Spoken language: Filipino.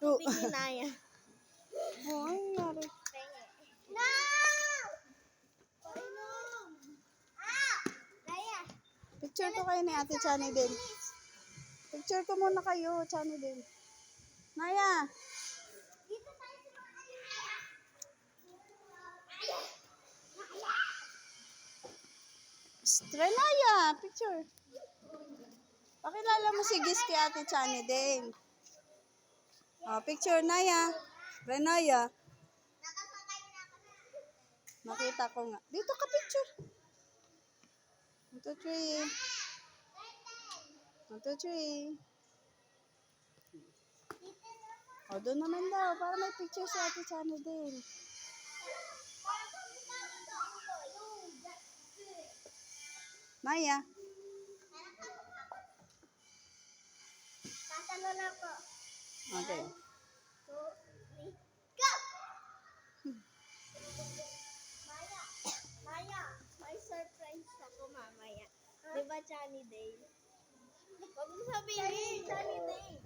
Oh. Tubig ni Naya. Oh, ano nangyari? No! Painom! Naya! Picture ko kayo ni Ate Chani din. Picture ko muna kayo, Chani din. Naya! Dito tayo sa mga Naya, picture. Pakilala mo si Gis kay Ate Chani din. Oh, picture, Naya. Renaya. nakasakay na ako. Nakita ko nga. Dito ka picture. 1, 2, 3. 1, 2, 3. O, doon naman daw. Para may picture si Ate Chani din. Naya. Tatalo na po. Okay. 2, 3, go! Maya, Maya, may surprise ako mamaya. Di ba, Johnny Day? Huwag mo sabihin. Johnny Day.